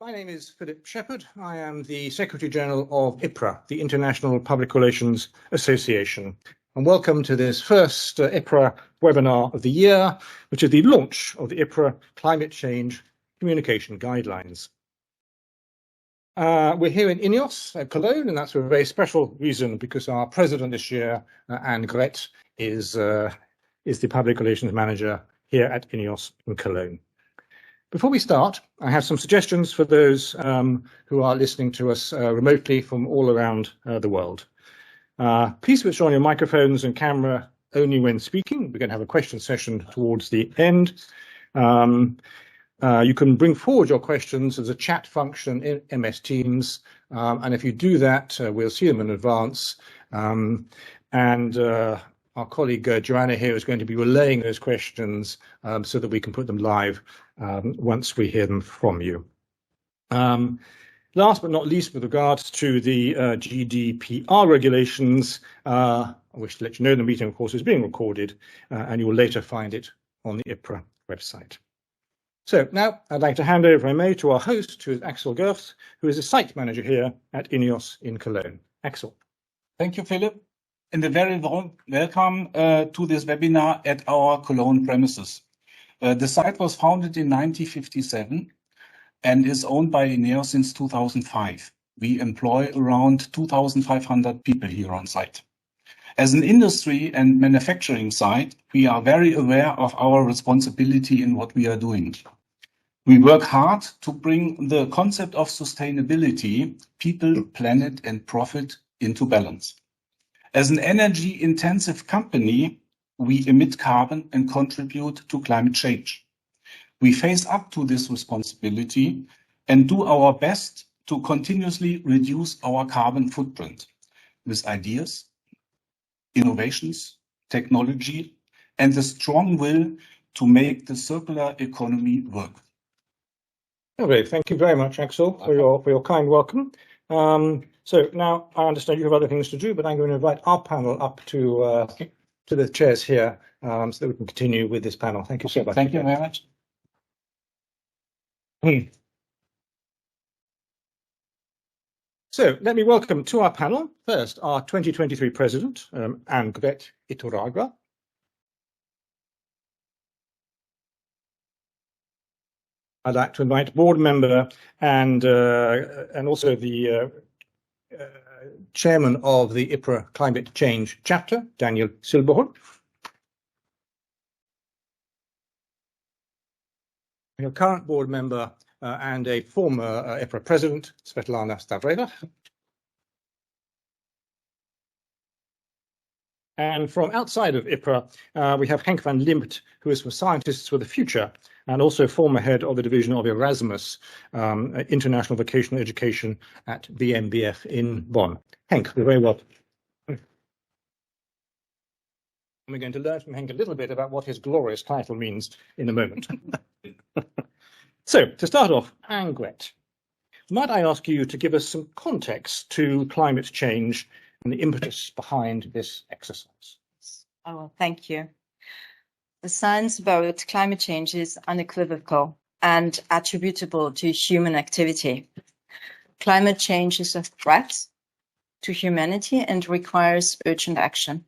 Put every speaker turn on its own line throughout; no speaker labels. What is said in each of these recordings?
My name is Philip Shepherd. I am the Secretary General of IPRA, the International Public Relations Association. And welcome to this first IPRA webinar of the year, which is the launch of the IPRA Climate Change Communication Guidelines. We're here in INEOS, Cologne, and that's for a very special reason, because our president this year, Anne Gret, is the Public Relations Manager here at INEOS in Cologne. Before we start, I have some suggestions for those who are listening to us remotely from all around the world. Please switch on your microphones and camera only when speaking. We're going to have a question session towards the end. You can bring forward your questions as a chat function in MS Teams, and if you do that, we'll see them in advance. Our colleague Joanna here is going to be relaying those questions so that we can put them live once we hear them from you. Last but not least, with regards to the GDPR regulations, I wish to let you know the meeting, of course, is being recorded, and you will later find it on the IPRA website. So now I'd like to hand over, if I may, to our host, who is Axel Gerst, who is a site manager here at INEOS in Cologne. Axel.
Thank you, Philip, and a very warm welcome to this webinar at our Cologne premises. The site was founded in 1957 and is owned by INEOS since 2005. We employ around 2,500 people here on site. As an industry and manufacturing site, we are very aware of our responsibility in what we are doing. We work hard to bring the concept of sustainability, people, planet, and profit into balance. As an energy-intensive company, we emit carbon and contribute to climate change. We face up to this responsibility and do our best to continuously reduce our carbon footprint with ideas, innovations, technology, and the strong will to make the circular economy work.
Okay, thank you very much, Axel, for your kind welcome. So now I understand you have other things to do, but I'm going to invite our panel up to the chairs here so that we can continue with this panel. Thank you so much.
Thank you very much.
So let me welcome to our panel first our 2023 President, Anne Gret. I'd like to invite board member and also the chairman of the IPRA Climate Change chapter, Daniel Silberhorn. Your current board member and a former IPRA president, Svetlana Stavreva. And from outside of IPRA, we have Henk van Limpt, who is from Scientists for the Future, and also former head of the division of Erasmus, International Vocational Education at BMBF in Bonn. Henk, you're very welcome. And we're going to learn from Henk a little bit about what his glorious title means in a moment. So, to start off, Anne Gret, might I ask you to give us some context to climate change and the impetus behind this exercise?
Oh, thank you. The science about climate change is unequivocal and attributable to human activity. Climate change is a threat to humanity and requires urgent action.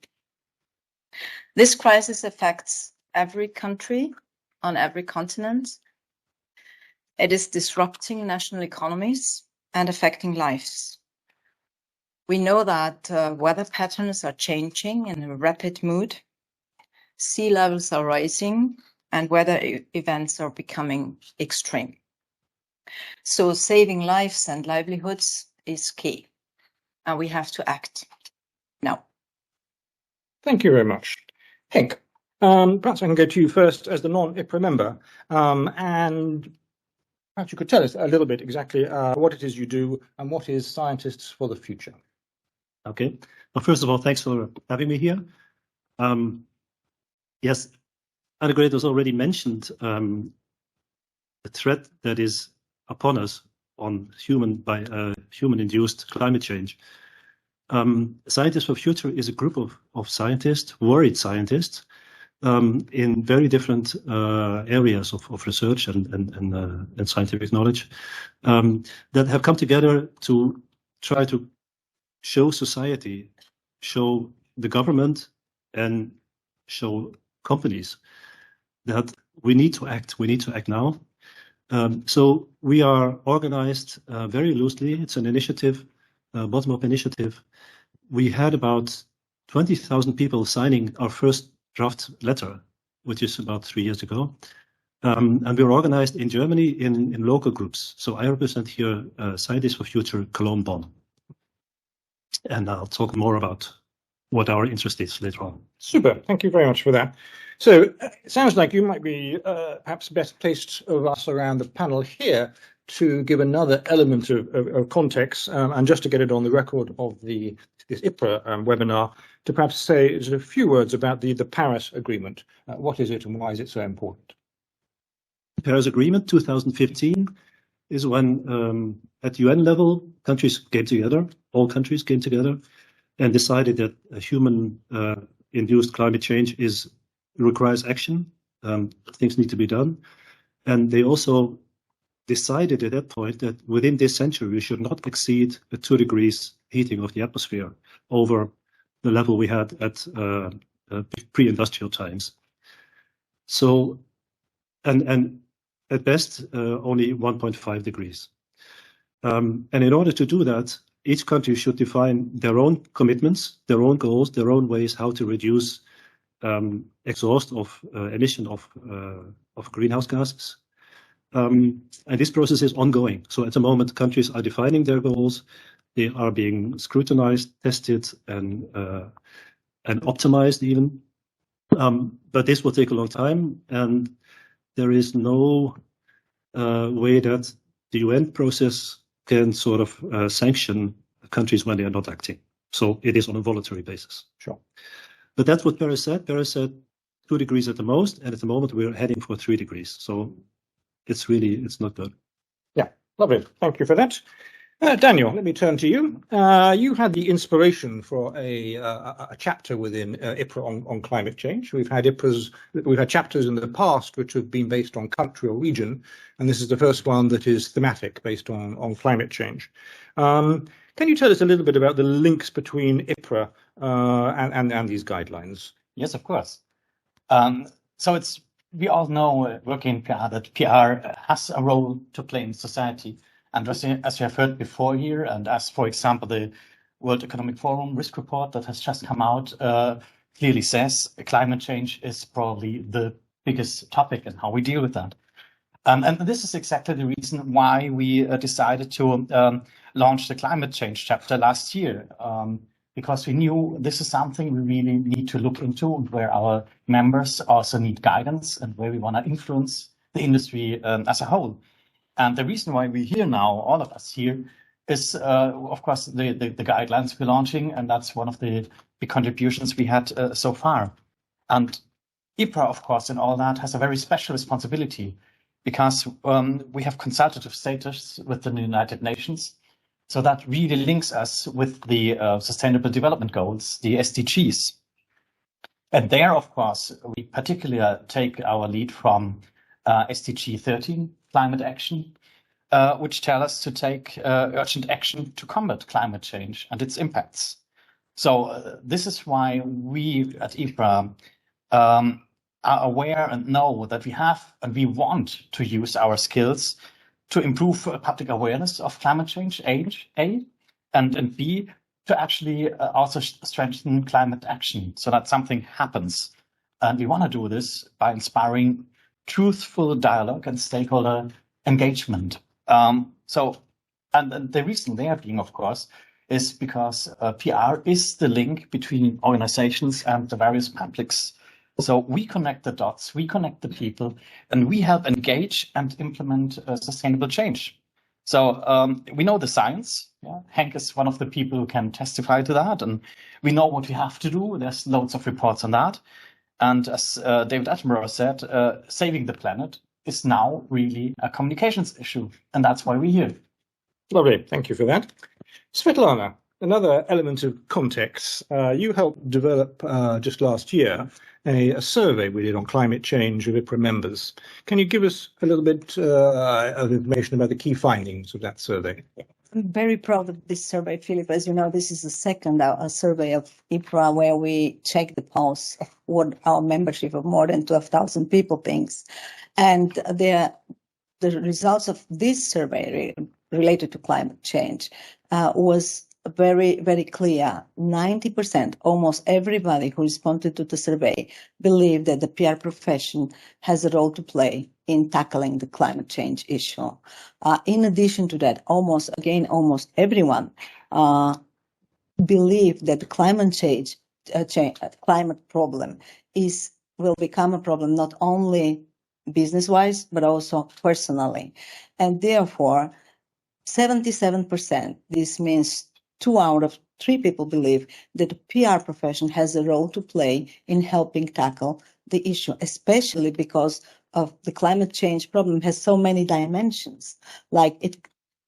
This crisis affects every country on every continent. It is disrupting national economies and affecting lives. We know that weather patterns are changing in a rapid mood. Sea levels are rising and weather events are becoming extreme. So saving lives and livelihoods is key, and we have to act now.
Thank you very much. Henk, perhaps I can go to you first as the non-IPRA member, and perhaps you could tell us a little bit exactly what it is you do and what is Scientists for the Future.
Okay. Well, first of all, thanks for having me here. Yes, Anne Gret has already mentioned the threat that is upon us by human-induced climate change. Scientists for Future is a group of scientists, worried scientists, in very different areas of research and scientific knowledge that have come together to try to show society, show the government, and show companies that we need to act. We need to act now. So we are organized very loosely. It's an initiative, bottom-up initiative. We had about 20,000 people signing our first draft letter, which is about 3 years ago. And we're organized in Germany in local groups. So I represent here Scientists for Future Cologne Bonn. And I'll talk more about what our interest is later on.
Super. Thank you very much for that. So it sounds like you might be perhaps best placed of us around the panel here to give another element of context and just to get it on the record of this IPRA webinar, to perhaps say a few words about the Paris Agreement. What is it and why is it so important?
The Paris Agreement 2015 is when at UN level, countries came together, all countries came together and decided that a human-induced climate change requires action. Things need to be done. And they also decided at that point that within this century, we should not exceed a 2 degrees heating of the atmosphere over the level we had at pre-industrial times. So, and at best, only 1.5 degrees. And in order to do that, each country should define their own commitments, their own goals, their own ways how to reduce exhaust of emission of greenhouse gases. And this process is ongoing. So at the moment, countries are defining their goals. They are being scrutinized, tested, and optimized even. But this will take a long time, and there is no way that the UN process can sort of sanction countries when they are not acting. So it is on a voluntary basis.
Sure.
But that's what Paris said. Paris said 2 degrees at the most, and at the moment we're heading for 3 degrees. So it's not good.
Yeah, lovely. Thank you for that. Daniel, let me turn to you. You had the inspiration for a chapter within IPRA on climate change. We've had chapters in the past which have been based on country or region, and this is the first one that is thematic, based on climate change. Can you tell us a little bit about the links between IPRA and these guidelines?
Yes, of course. So we all know, working in PR, that PR has a role to play in society. And as you have heard before here, and as, for example, the World Economic Forum risk report that has just come out clearly says, climate change is probably the biggest topic and how we deal with that. And this is exactly the reason why we decided to launch the climate change chapter last year, because we knew this is something we really need to look into, and where our members also need guidance and where we want to influence the industry as a whole. And the reason why we're here now, all of us here, is, of course, the guidelines we're launching, and that's one of the big contributions we had so far. And IPRA, of course, in all that has a very special responsibility, because we have consultative status within the United Nations. So that really links us with the Sustainable Development Goals, the SDGs. And there, of course, we particularly take our lead from SDG 13, climate action, which tell us to take urgent action to combat climate change and its impacts. So this is why we at IPRA are aware and know that we have and we want to use our skills to improve public awareness of climate change, A, and B, to actually also strengthen climate action so that something happens. And we want to do this by inspiring truthful dialogue and stakeholder engagement. And the reason they are being, of course, is because PR is the link between organizations and the various publics. So we connect the dots, we connect the people, and we help engage and implement sustainable change. So we know the science. Yeah? Henk is one of the people who can testify to that, and we know what we have to do. There's loads of reports on that. And as David Attenborough said, saving the planet is now really a communications issue, and that's why we're here.
Lovely, thank you for that. Svetlana, another element of context. You helped develop just last year a survey we did on climate change of IPRA members. Can you give us a little bit of information about the key findings of that survey?
I'm very proud of this survey, Philip. As you know, this is the second survey of IPRA where we check the pulse of what our membership of more than 12,000 people thinks. And the results of this survey related to climate change was very, very clear. 90%, almost everybody who responded to the survey believed that the PR profession has a role to play in tackling the climate change issue. In addition to that, almost everyone believed that the climate problem will become a problem not only business-wise, but also personally. And therefore, 77%, this means 2 out of 3 people believe that the PR profession has a role to play in helping tackle the issue, especially because of the climate change problem has so many dimensions. Like it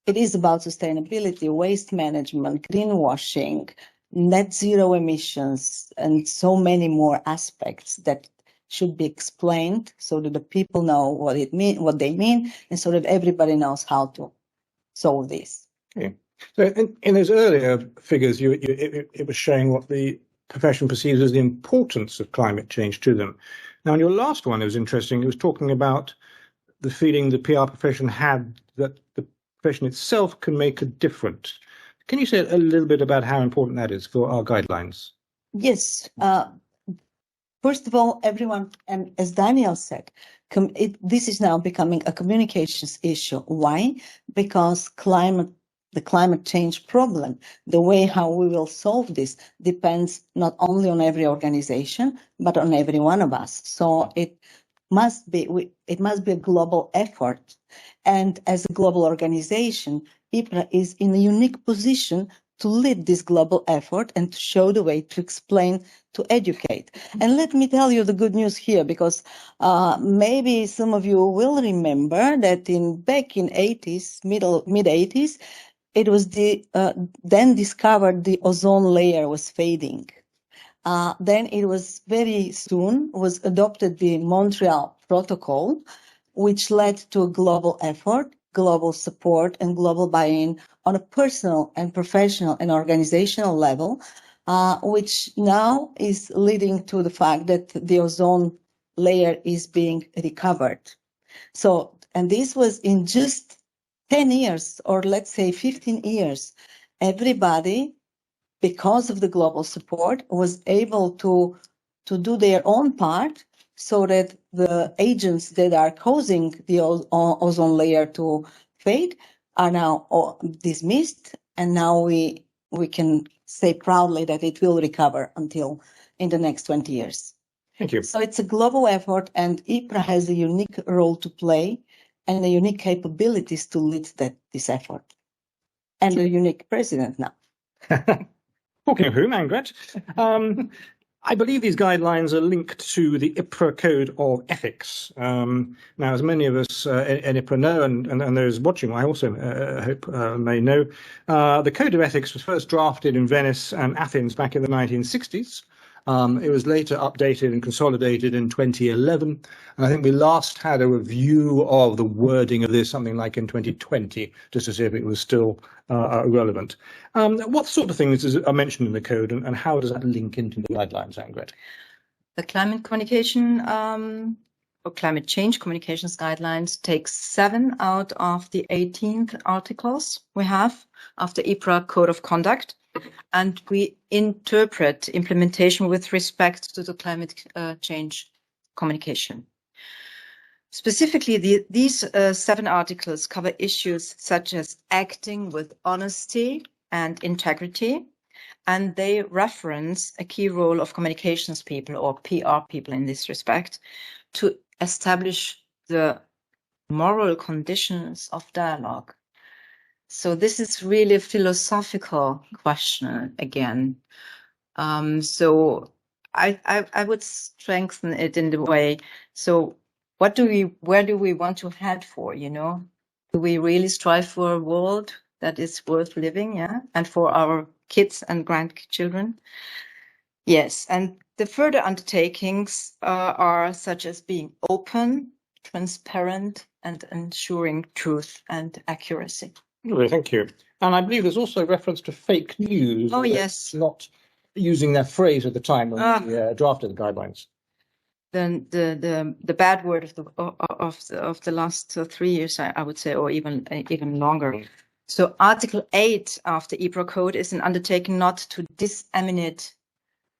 is about sustainability, waste management, greenwashing, net zero emissions, and so many more aspects that should be explained so that the people know what they mean, and so that everybody knows how to solve this.
Okay. So in those earlier figures, it was showing what the profession perceives as the importance of climate change to them. Now, in your last one, it was interesting. It was talking about the feeling the PR profession had that the profession itself can make a difference. Can you say a little bit about how important that is for our guidelines?
Yes. First of all, everyone, and as Daniel said, this is now becoming a communications issue. Why? Because the climate change problem, the way how we will solve this depends not only on every organization, but on every one of us. So it must be a global effort. And as a global organization, IPRA is in a unique position to lead this global effort and to show the way, to explain, to educate. And let me tell you the good news here, because maybe some of you will remember that back in mid 80s, it was then discovered the ozone layer was fading. Then it was very soon was adopted the Montreal Protocol, which led to a global effort, global support, and global buy-in on a personal and professional and organizational level, which now is leading to the fact that the ozone layer is being recovered. So, and this was in just 10 years, or let's say 15 years, everybody, because of the global support, was able to do their own part so that the agents that are causing the ozone layer to fade are now dismissed. And now we can say proudly that it will recover until in the next 20 years.
Thank you.
So it's a global effort, and IPRA has a unique role to play and the unique capabilities to lead this effort. And a unique president now.
Talking of whom, Angret, I believe these guidelines are linked to the IPRA Code of Ethics. Now, as many of us in IPRA know, and those watching, I also hope may know, the Code of Ethics was first drafted in Venice and Athens back in the 1960s. It was later updated and consolidated in 2011. And I think we last had a review of the wording of this, something like in 2020, just to see if it was still relevant. What sort of things are mentioned in the code, and how does that link into the guidelines, Angret?
The climate communication or climate change communications guidelines take 7 out of the 18 articles we have of the IPRA Code of Conduct. And we interpret implementation with respect to the climate change communication. Specifically, these 7 articles cover issues such as acting with honesty and integrity, and they reference a key role of communications people, or PR people in this respect, to establish the moral conditions of dialogue. So this is really a philosophical question again. So I would strengthen it in the way. So where do we want to head for, you know? Do we really strive for a world that is worth living, yeah? And for our kids and grandchildren. Yes, and the further undertakings are such as being open, transparent, and ensuring truth and accuracy.
Lovely, thank you. And I believe there's also reference to fake news.
Oh, yes.
Not using that phrase at the time when we drafted the guidelines.
The bad word of the last 3 years, I would say, or even longer. So Article 8 of the IPRA code is an undertaking not to disseminate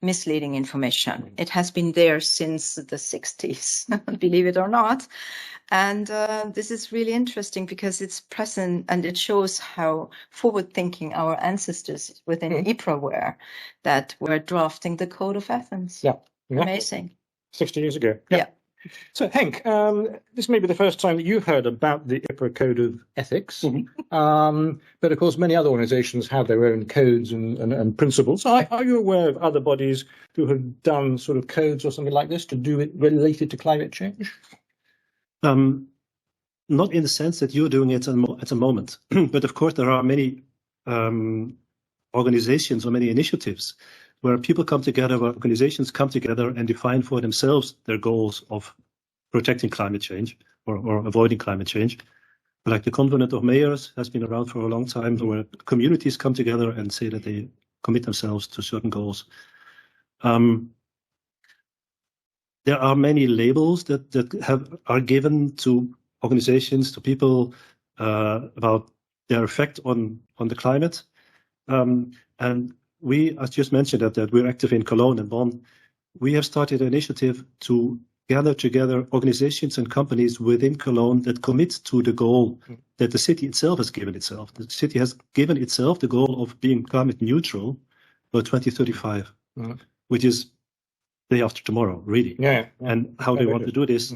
misleading information. It has been there since the 60s, believe it or not. And this is really interesting because it's present and it shows how forward-thinking our ancestors within IPRA were, that were drafting the Code of Athens.
Yeah.
Amazing.
60 years ago.
Yeah.
So, Henk, this may be the first time that you heard about the IPRA Code of Ethics, but of course many other organisations have their own codes and principles. Are you aware of other bodies who have done sort of codes or something like this to do it related to climate change?
Not in the sense that you're doing it at the moment, but of course there are many organizations or many initiatives where people come together, where organizations come together and define for themselves their goals of protecting climate change or avoiding climate change. Like the Covenant of Mayors has been around for a long time, where communities come together and say that they commit themselves to certain goals. There are many labels that are given to organizations, to people about their effect on the climate. And we, as just mentioned, that we're active in Cologne and Bonn. We have started an initiative to gather together organizations and companies within Cologne that commit to the goal that the city itself has given itself. The city has given itself the goal of being climate neutral by 2035, which is day after tomorrow, really.
Yeah.
And how they want to do this,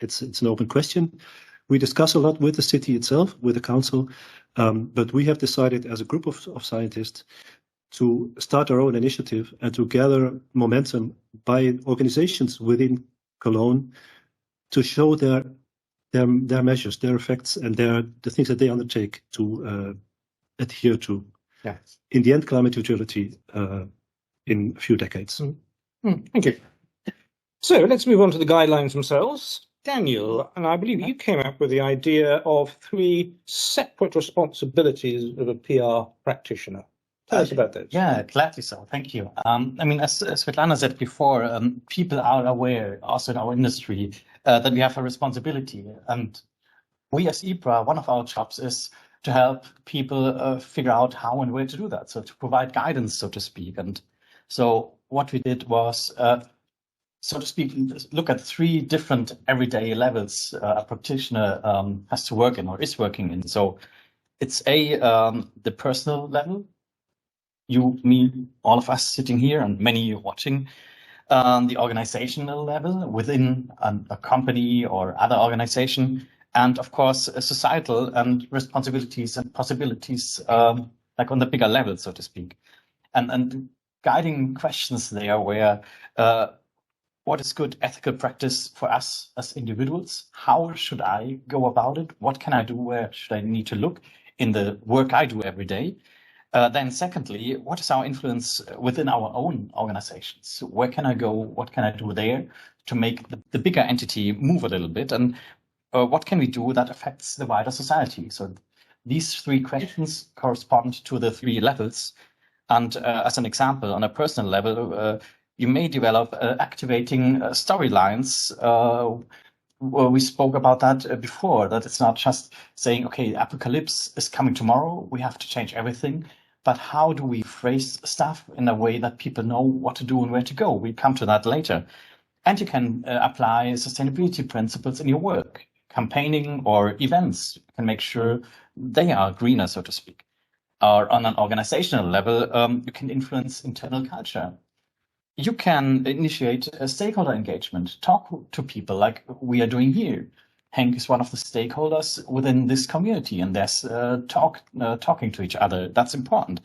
it's an open question. We discuss a lot with the city itself, with the council, but we have decided as a group of scientists to start our own initiative and to gather momentum by organizations within Cologne to show their measures, their effects, and the things that they undertake to adhere to.
Yeah.
In the end, climate neutrality in a few decades.
Thank you. So let's move on to the guidelines themselves. Daniel, and I believe you came up with the idea of 3 separate responsibilities of a PR practitioner. Tell us about those.
Yeah, gladly so. Thank you. I mean, as Svetlana said before, people are aware, also in our industry, that we have a responsibility. And we as IPRA, one of our jobs is to help people figure out how and where to do that. So to provide guidance, so to speak. And so what we did was, so to speak, look at 3 different everyday levels a practitioner has to work in or is working in. So it's the personal level. You, me, all of us sitting here and many watching, the organizational level within a company or other organization, and of course, societal and responsibilities and possibilities, like on the bigger level, so to speak. And guiding questions there where what is good ethical practice for us as individuals? How should I go about it? What can I do? Where should I need to look in the work I do every day? Then secondly, what is our influence within our own organizations? Where can I go? What can I do there to make the bigger entity move a little bit? And what can we do that affects the wider society? So these 3 questions correspond to the 3 levels. And as an example, on a personal level, you may develop activating storylines. We spoke about that before, that it's not just saying, okay, the apocalypse is coming tomorrow, we have to change everything. But how do we phrase stuff in a way that people know what to do and where to go? We come to that later. And you can apply sustainability principles in your work. Campaigning or events can make sure they are greener, so to speak. Or on an organizational level, you can influence internal culture. You can initiate a stakeholder engagement, talk to people like we are doing here. Henk is one of the stakeholders within this community, and there's talking to each other. That's important.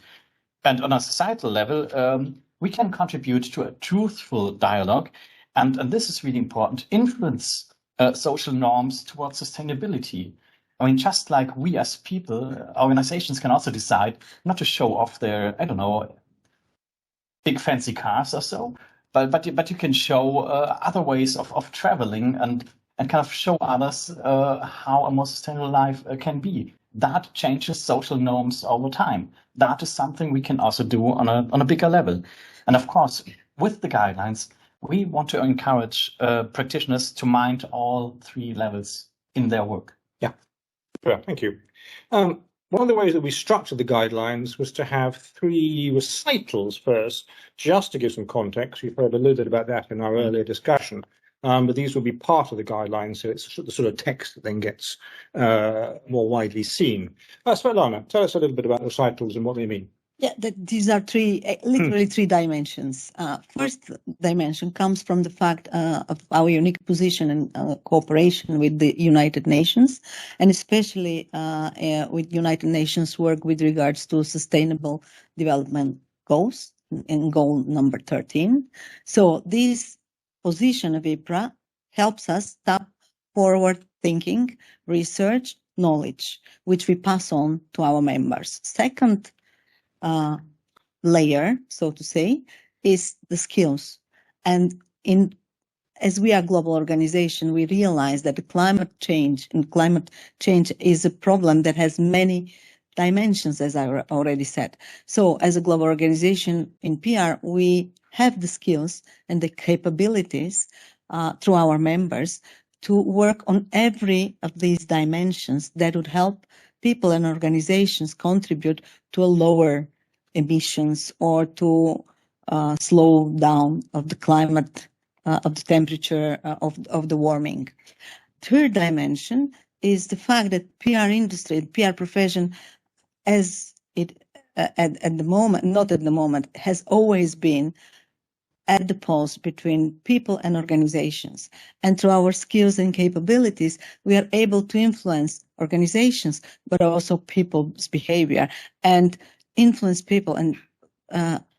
And on a societal level, we can contribute to a truthful dialogue, and this is really important, influence social norms towards sustainability. I mean, just like we as people, organizations can also decide not to show off their, I don't know, big fancy cars or so, but you can show other ways of traveling and kind of show others how a more sustainable life can be. That changes social norms over time. That is something we can also do on a bigger level. And of course, with the guidelines, we want to encourage practitioners to mind all three levels in their work.
Yeah, thank you. One of the ways that we structured the guidelines was to have 3 recitals first, just to give some context. We've heard a little bit about that in our earlier discussion, but these will be part of the guidelines, so it's the sort of text that then gets more widely seen. Svetlana, tell us a little bit about recitals and what they mean.
Yeah, these are literally 3 dimensions. First dimension comes from the fact of our unique position and cooperation with the United Nations, and especially with United Nations work with regards to Sustainable Development Goals in goal number 13. So this position of IPRA helps us stop forward thinking, research, knowledge, which we pass on to our members. Second layer, so to say, is the skills. And as we are a global organization, we realize that the climate change is a problem that has many dimensions, as I already said. So as a global organization in PR, we have the skills and the capabilities through our members to work on every of these dimensions that would help people and organizations contribute to a lower emissions or to slow down of the climate, of the temperature, of the warming. Third dimension is the fact that PR industry, PR profession, as it at the moment, not at the moment, has always been at the pulse between people and organizations. And through our skills and capabilities, we are able to influence organizations, but also people's behavior, and influence people and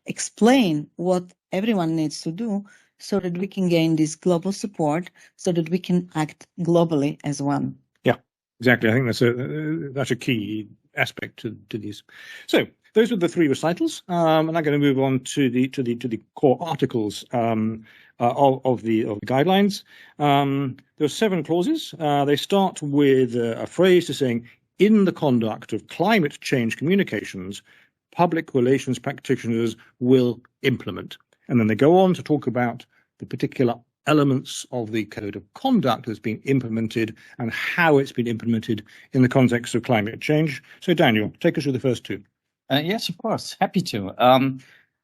explain what everyone needs to do so that we can gain this global support, so that we can act globally as one.
Yeah, exactly. I think that's a key aspect to these. So those were the 3 recitals, and I'm going to move on to the core articles of the guidelines. There are 7 clauses. They start with a phrase to saying, in the conduct of climate change communications, public relations practitioners will implement. And then they go on to talk about the particular elements of the code of conduct that's been implemented and how it's been implemented in the context of climate change. So Daniel, take us through the first 2.
Yes, of course. Happy to.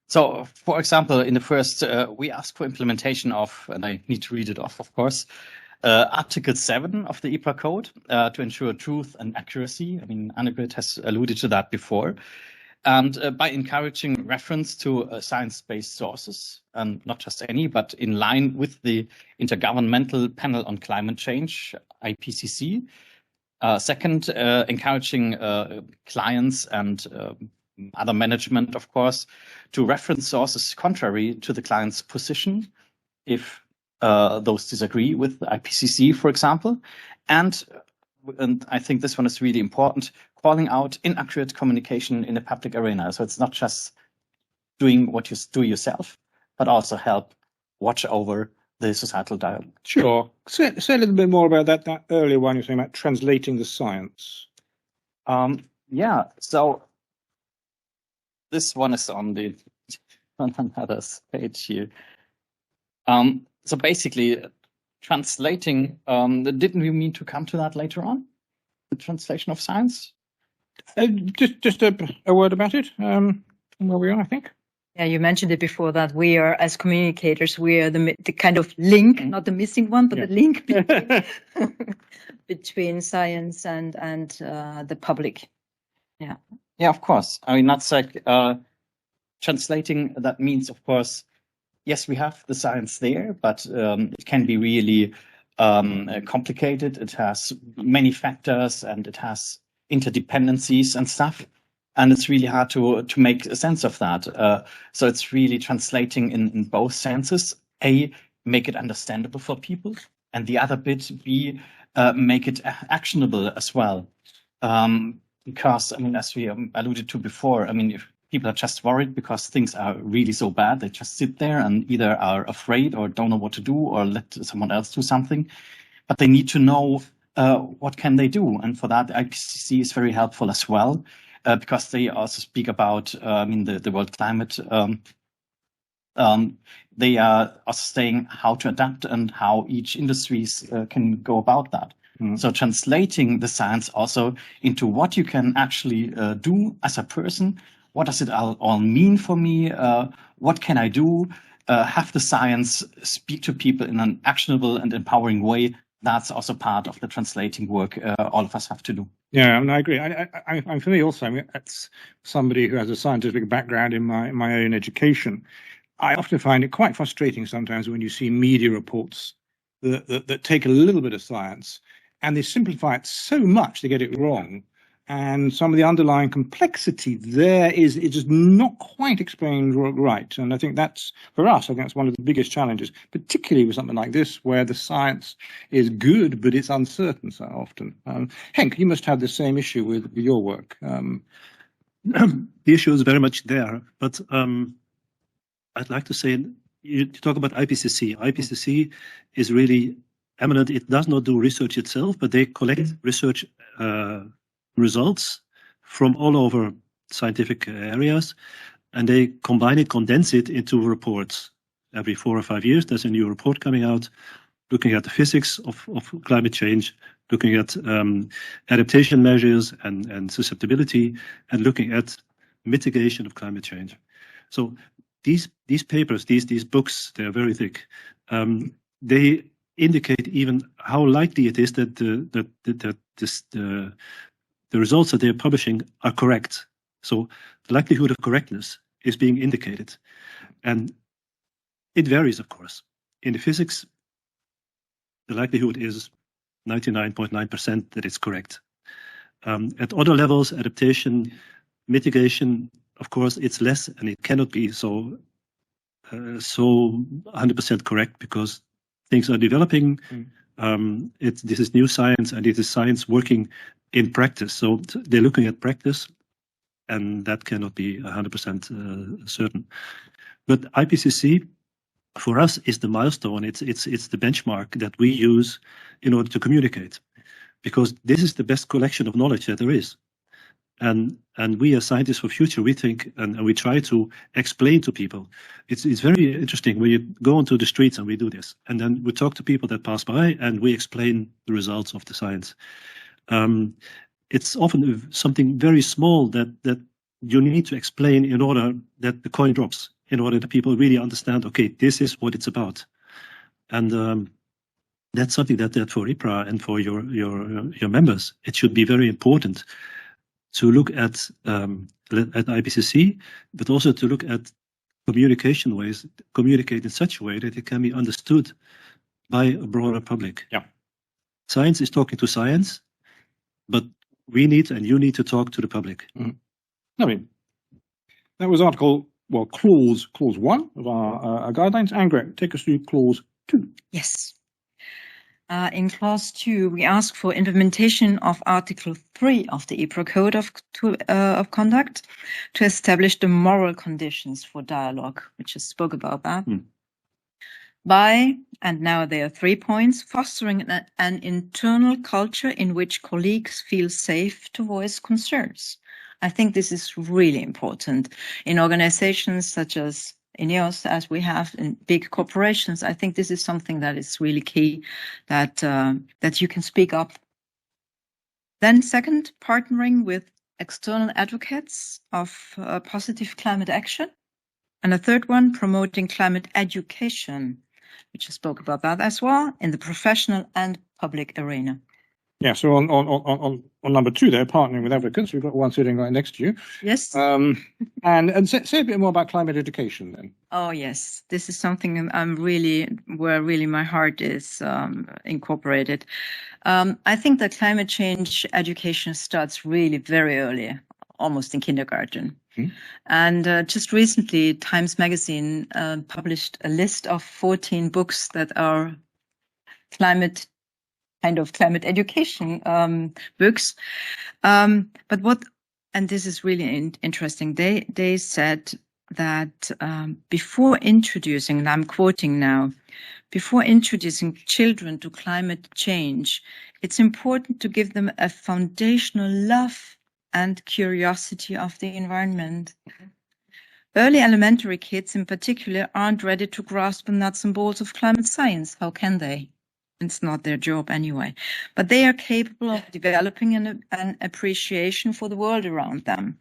So, for example, in the first, we ask for implementation of, and I need to read it off, of course, Article 7 of the IPRA code to ensure truth and accuracy. I mean, Annegret has alluded to that before. And by encouraging reference to science-based sources, and not just any, but in line with the Intergovernmental Panel on Climate Change, IPCC. Second, encouraging clients and other management, of course, to reference sources contrary to the client's position, if those disagree with the IPCC, for example. And I think this one is really important, calling out inaccurate communication in the public arena. So it's not just doing what you do yourself, but also help watch over the societal dialogue.
Sure. Say a little bit more about that earlier one you were saying about translating the science.
Yeah, so this one is on another page here. So basically, translating, didn't we mean to come to that later on? The translation of science?
Just a word about it, where we are, I think.
Yeah, you mentioned it before that we are, as communicators, we are the kind of link, not the missing one, but the link between science and the public. Yeah.
Yeah, of course. I mean, that's like translating. That means, of course, yes, we have the science there, but it can be really complicated. It has many factors and it has interdependencies and stuff. And it's really hard to make a sense of that. So it's really translating in both senses. A, make it understandable for people. And the other bit, B, make it actionable as well. Because, I mean, as we alluded to before, I mean, if people are just worried because things are really so bad, they just sit there and either are afraid or don't know what to do or let someone else do something. But they need to know what can they do. And for that, IPCC is very helpful as well, because they also speak about, I mean, the world climate. They are also saying how to adapt and how each industries can go about that. So translating the science also into what you can actually do as a person. What does it all mean for me? What can I do? Have the science speak to people in an actionable and empowering way. That's also part of the translating work all of us have to do.
Yeah, I agree. I'm for me also. I mean, that's somebody who has a scientific background in my own education. I often find it quite frustrating sometimes when you see media reports that take a little bit of science and they simplify it so much they get it wrong. And some of the underlying complexity there is just not quite explained right. And I think that's, for us, I think that's one of the biggest challenges, particularly with something like this, where the science is good, but it's uncertain so often. Henk, you must have the same issue with your work.
The issue is very much there, but I'd like to say, you talk about IPCC. IPCC is really eminent. It does not do research itself, but they collect research results from all over scientific areas, and they combine it, condense it into reports. Every 4 or 5 years, there's a new report coming out, looking at the physics of climate change, looking at adaptation measures and susceptibility, and looking at mitigation of climate change. So these papers, these books, they are very thick. They indicate even how likely it is that the results that they're publishing are correct. So the likelihood of correctness is being indicated. And it varies, of course. In the physics, the likelihood is 99.9% that it's correct. At other levels, adaptation, mitigation, of course, it's less, and it cannot be so 100% correct because things are developing. This is new science, and it is science working in practice. So they're looking at practice, and that cannot be 100% certain. But IPCC, for us, is the milestone. It's the benchmark that we use in order to communicate, because this is the best collection of knowledge that there is. And we as scientists for future, we think and we try to explain to people. It's very interesting when you go onto the streets and we do this, and then we talk to people that pass by and we explain the results of the science. It's often something very small that you need to explain in order that the coin drops, in order that people really understand, okay, this is what it's about. And that's something that for IPRA and for your members, it should be very important to look at IPCC, but also to look at communication ways, communicate in such a way that it can be understood by a broader public.
Yeah.
Science is talking to science, but we need and you need to talk to the public.
I mean, that was clause 1 of our guidelines. Angret, take us through clause 2.
Yes. In clause 2, we ask for implementation of Article 3 of the IPRA Code of Conduct to establish the moral conditions for dialogue, which just spoke about that. By, and now there are 3 points, fostering an internal culture in which colleagues feel safe to voice concerns. I think this is really important in organizations such as INEOS, as we have in big corporations. I think this is something that is really key, that you can speak up. Then second, partnering with external advocates of positive climate action. And the third one, promoting climate education, which I spoke about that as well, in the professional and public arena.
Yeah, so on number 2 there, partnering with advocates, we've got one sitting right next to you.
Yes.
And say a bit more about climate education then.
Oh yes, this is something where really my heart is incorporated. I think that climate change education starts really very early, almost in kindergarten. And just recently, Times Magazine published a list of 14 books that are climate kind of climate education books. But what, and this is really interesting, they said that before introducing, and I'm quoting now, before introducing children to climate change, it's important to give them a foundational love and curiosity of the environment. Early elementary kids in particular aren't ready to grasp the nuts and bolts of climate science. How can they? It's not their job anyway. But they are capable of developing an appreciation for the world around them.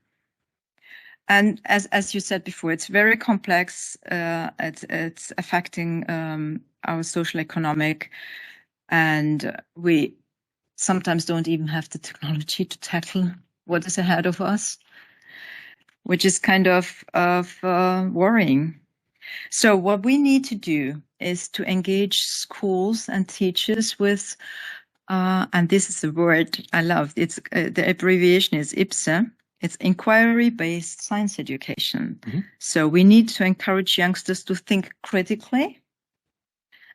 And as you said before, it's very complex. It's affecting our social, economic, and we sometimes don't even have the technology to tackle what is ahead of us, which is kind of worrying. So what we need to do is to engage schools and teachers with, and this is a word I love. It's the abbreviation is IPSA. It's inquiry-based science education. Mm-hmm. So we need to encourage youngsters to think critically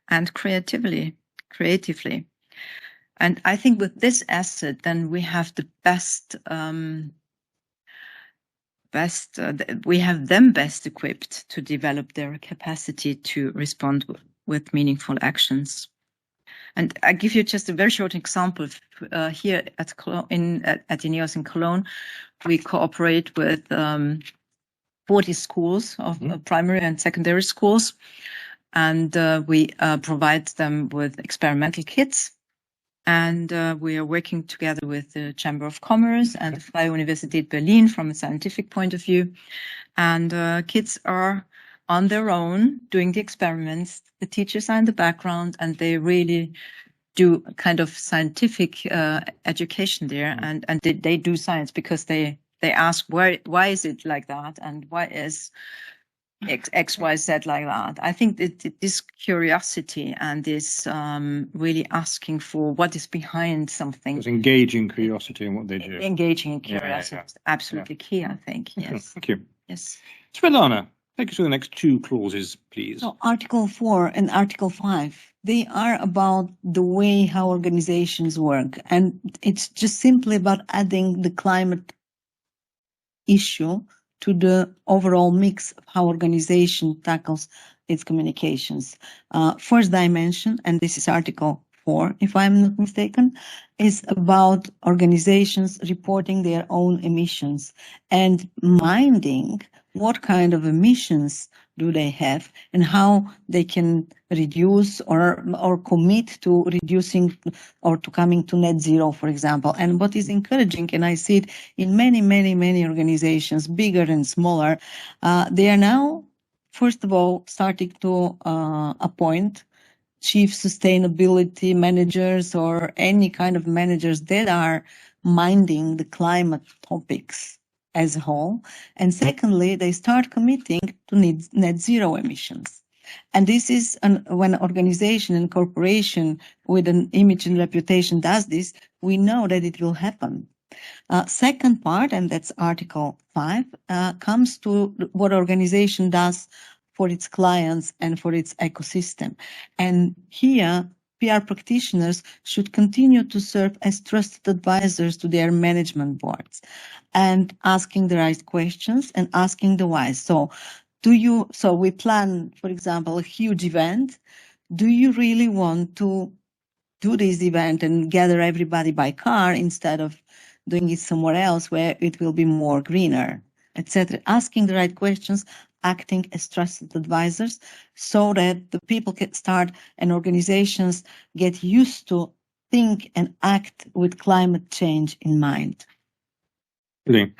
and creatively. And I think with this asset, then we have the best we have them best equipped to develop their capacity to respond with meaningful actions. And I give you just a very short example. Here at INEOS in Cologne, we cooperate with 40 schools of primary and secondary schools, and we provide them with experimental kits. And we are working together with the Chamber of Commerce and the Freie Universität Berlin from a scientific point of view. And kids are on their own doing the experiments. The teachers are in the background, and they really do kind of scientific education there. And they do science because they ask why is it like that, and why is X, Y, Z like that. I think that this curiosity and this really asking for what is behind something.
It's engaging curiosity in what they do.
Engaging in curiosity is absolutely key, I think. Yes.
Thank you.
Yes.
Svetlana, take us to the next two clauses, please.
So Article 4 and Article 5, they are about the way how organizations work. And it's just simply about adding the climate issue to the overall mix of how organization tackles its communications. First dimension, and this is Article 4, if I'm not mistaken, is about organizations reporting their own emissions and minding what kind of emissions do they have and how they can reduce or commit to reducing or to coming to net zero, for example. And what is encouraging, and I see it in many organizations, bigger and smaller, they are now, first of all, starting to appoint chief sustainability managers or any kind of managers that are minding the climate topics as a whole. And secondly, they start committing to net zero emissions. And this is when an organization and corporation with an image and reputation does this, we know that it will happen. Second part, and that's Article 5, comes to what organization does for its clients and for its ecosystem. And here, PR practitioners should continue to serve as trusted advisors to their management boards and asking the right questions and asking the why. So we plan, for example, a huge event. Do you really want to do this event and gather everybody by car instead of doing it somewhere else where it will be more greener, etc.? Asking the right questions, acting as trusted advisors so that the people can start and organizations get used to think and act with climate change in mind.
Brilliant.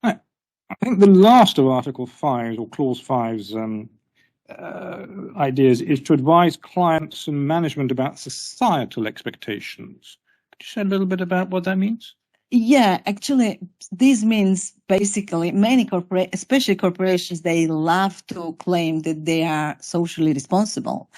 I think the last of Article 5 or Clause 5's ideas is to advise clients and management about societal expectations. Could you say a little bit about what that means?
Yeah, actually, this means basically many especially corporations, they love to claim that they are socially responsible.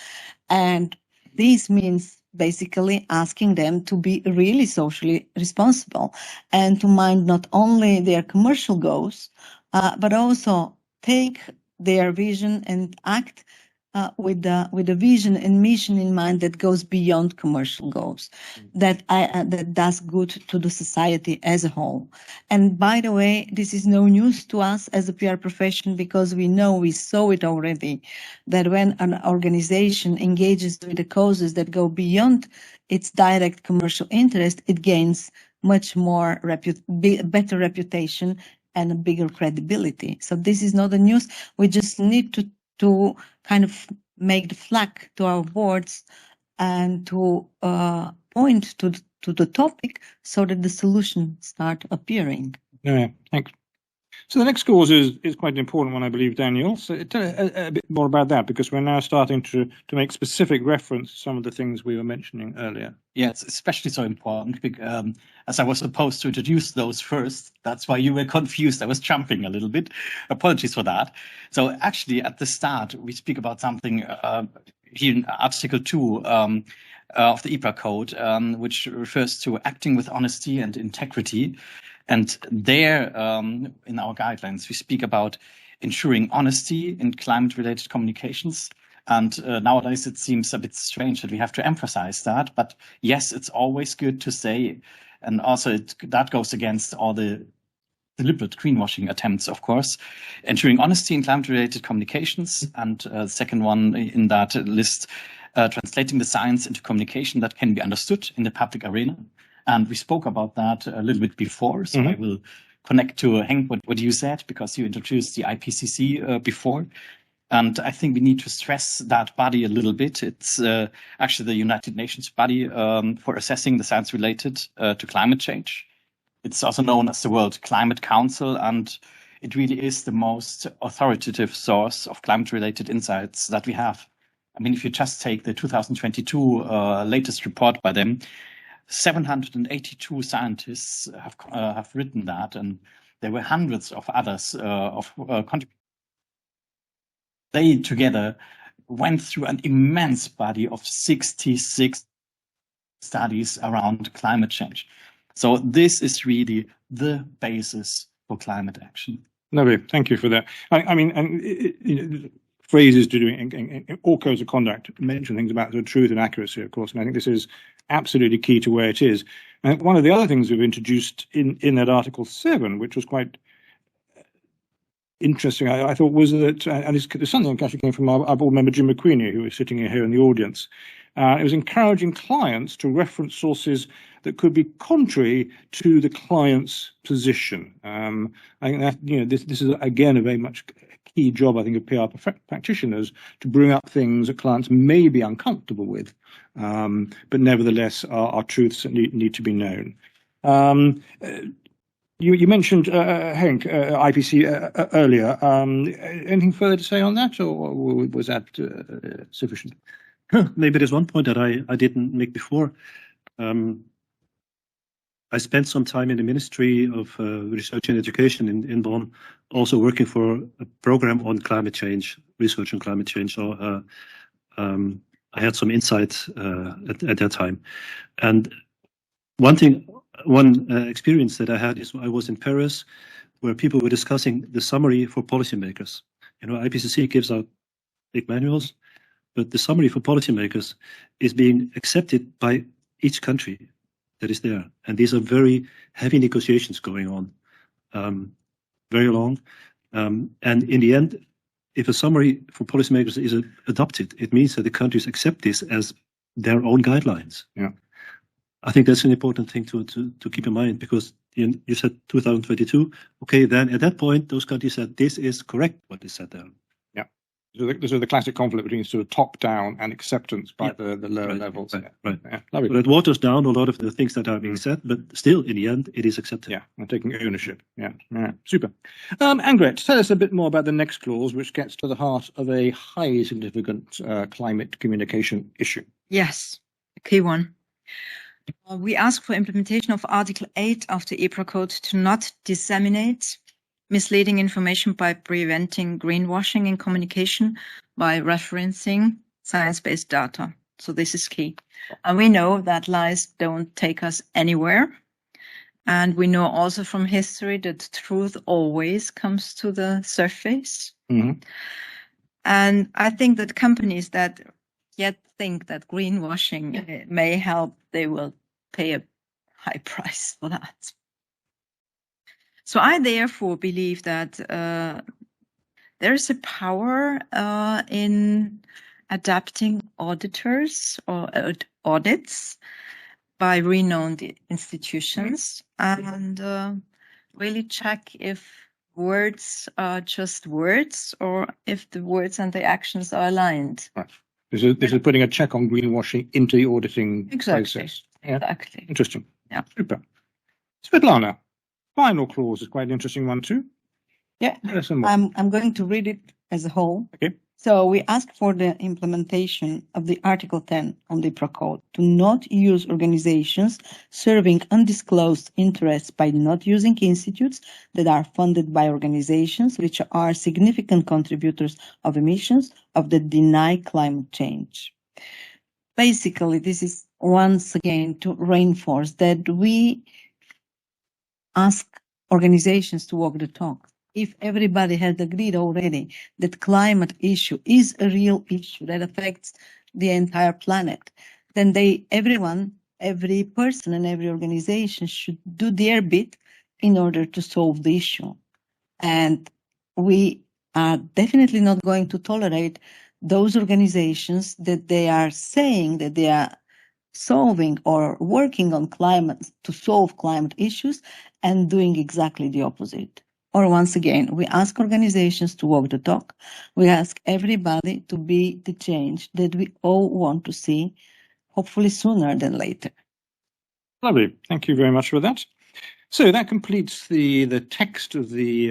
And this means basically asking them to be really socially responsible and to mind not only their commercial goals, but also take their vision and act with a vision and mission in mind that goes beyond commercial goals, that does good to the society as a whole. And by the way, this is no news to us as a PR profession, because we saw it already, that when an organization engages with the causes that go beyond its direct commercial interest, it gains much more better reputation and a bigger credibility. So this is not a news. We just need to kind of make the flag to our boards and to point to the topic so that the solutions start appearing.
Yeah, thanks. So the next cause is quite an important one, I believe, Daniel. So tell a bit more about that, because we're now starting to make specific reference to some of the things we were mentioning earlier.
Yeah, it's especially so important because, as I was supposed to introduce those first, that's why you were confused. I was jumping a little bit. Apologies for that. So actually, at the start, we speak about something here in Article 2 of the IPRA code, which refers to acting with honesty and integrity. And there, in our guidelines, we speak about ensuring honesty in climate-related communications. And nowadays, it seems a bit strange that we have to emphasize that. But yes, it's always good to say. And also, that goes against all the deliberate greenwashing attempts, of course. Ensuring honesty in climate-related communications. And the second one in that list, translating the science into communication that can be understood in the public arena. And we spoke about that a little bit before, so I will connect to Henk what you said, because you introduced the IPCC before. And I think we need to stress that body a little bit. It's actually the United Nations body for assessing the science related to climate change. It's also known as the World Climate Council, and it really is the most authoritative source of climate-related insights that we have. I mean, if you just take the 2022 latest report by them, 782 scientists have written that, and there were hundreds of others of contributors. They together went through an immense body of 66 studies around climate change. So this is really the basis for climate action.
Lovely, thank you for that. I mean, and phrases to doing in all codes of conduct mention things about the truth and accuracy, of course, and I think this is absolutely key to where it is. And one of the other things we've introduced in that Article 7, which was quite interesting, I thought, was that, and it's something that actually came from our board member Jim McQueenie, who is sitting here in the audience. It was encouraging clients to reference sources that could be contrary to the client's position. I think that, you know, this is again a very much key job, I think, of PR practitioners, to bring up things that clients may be uncomfortable with, but nevertheless are truths that need to be known. You mentioned, Henk, IPC earlier. Anything further to say on that, or was that sufficient?
Maybe there's one point that I didn't make before. I spent some time in the Ministry of Research and Education in Bonn, also working for a program on climate change, research on climate change. So I had some insights at that time. And one experience that I had is I was in Paris, where people were discussing the summary for policymakers. You know, IPCC gives out big manuals, but the summary for policymakers is being accepted by each country that is there. And these are very heavy negotiations going on, very long. And in the end, if a summary for policymakers is adopted, it means that the countries accept this as their own guidelines.
Yeah,
I think that's an important thing to keep in mind, because you said 2022. Okay, then at that point, those countries said this is correct what they said there.
Yeah, this is the classic conflict between sort of top down and acceptance by the lower levels.
Right.
Yeah,
but it waters down a lot of the things that are being said, but still, in the end, it is accepted.
Yeah, and taking ownership. Yeah, super. Angret, tell us a bit more about the next clause, which gets to the heart of a highly significant climate communication issue.
Yes, a key one. We ask for implementation of Article 8 of the IPRA Code to not disseminate misleading information by preventing greenwashing in communication by referencing science-based data. So this is key. And we know that lies don't take us anywhere. And we know also from history that truth always comes to the surface.
Mm-hmm.
And I think that companies that yet think that greenwashing may help, they will pay a high price for that. So I therefore believe that there is a power in adapting auditors or audits by renowned institutions and really check if words are just words or if the words and the actions are aligned.
Right. This is putting a check on greenwashing into the auditing process. Yeah.
Exactly.
Interesting.
Yeah.
Super. Svetlana, final clause is quite an interesting one too.
Yeah,
Yes, and more.
I'm going to read it as a whole.
Okay.
So we ask for the implementation of the Article 10 on the IPRA code to not use organizations serving undisclosed interests by not using institutes that are funded by organizations which are significant contributors of emissions of that deny climate change. Basically, this is once again to reinforce that we ask organizations to walk the talk. If everybody has agreed already that climate issue is a real issue that affects the entire planet, then every person and every organization should do their bit in order to solve the issue. And we are definitely not going to tolerate those organizations that they are saying that they are solving or working on climate to solve climate issues and doing exactly the opposite. Or once again, we ask organizations to walk the talk. We ask everybody to be the change that we all want to see, hopefully sooner than later.
Lovely. Thank you very much for that. So that completes the text of the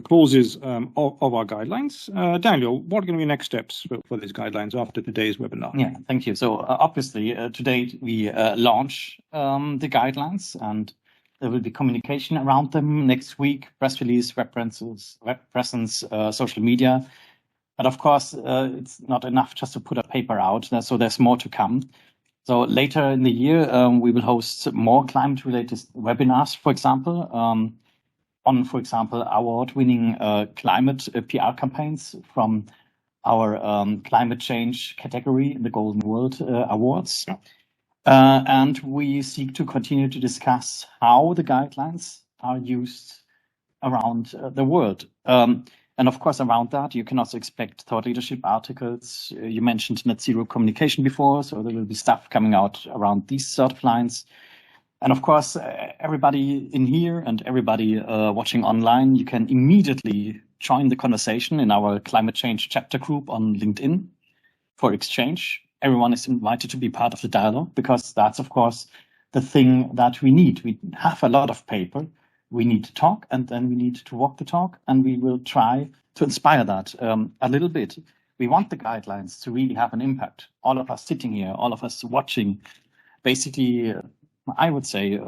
clauses of our guidelines. Daniel, what are going to be next steps for these guidelines after today's webinar?
Yeah, thank you. So obviously, today we launch the guidelines, and there will be communication around them next week, press release, web presence, social media. But of course, it's not enough just to put a paper out. So there's more to come. So later in the year, we will host more climate-related webinars, for example, on, for example, award-winning climate PR campaigns from our climate change category in the Golden World Awards. And we seek to continue to discuss how the guidelines are used around the world. And of course, around that, you can also expect thought leadership articles. You mentioned net zero communication before, so there will be stuff coming out around these sort of lines. And of course, everybody in here and everybody watching online, you can immediately join the conversation in our climate change chapter group on LinkedIn for exchange. Everyone is invited to be part of the dialogue because that's, of course, the thing that we need. We have a lot of paper. We need to talk, and then we need to walk the talk, and we will try to inspire that a little bit. We want the guidelines to really have an impact. All of us sitting here, all of us watching, basically, I would say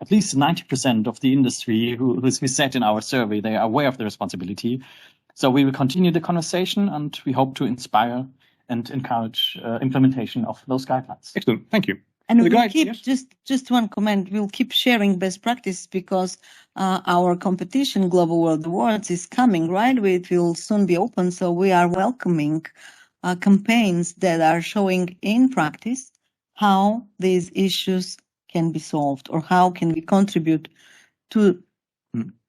at least 90% of the industry who we said in our survey, they are aware of the responsibility. So we will continue the conversation, and we hope to inspire and encourage implementation of those guidelines.
Excellent. Thank you.
And
The
we'll
guide-
keep
yes?
just one comment. We'll keep sharing best practice because our competition, Global World Awards, is coming, right? It will soon be open, so we are welcoming campaigns that are showing in practice how these issues can be solved or how can we contribute to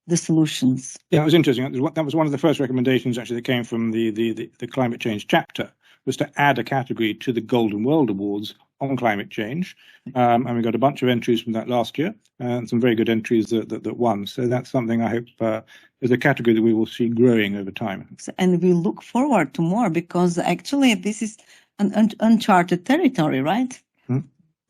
the solutions.
Yeah, it was interesting. That was one of the first recommendations actually that came from the climate change chapter, was to add a category to the Golden World Awards on climate change. And we got a bunch of entries from that last year, and some very good entries that won. So that's something I hope is a category that we will see growing over time.
And we look forward to more because actually this is an uncharted territory, right?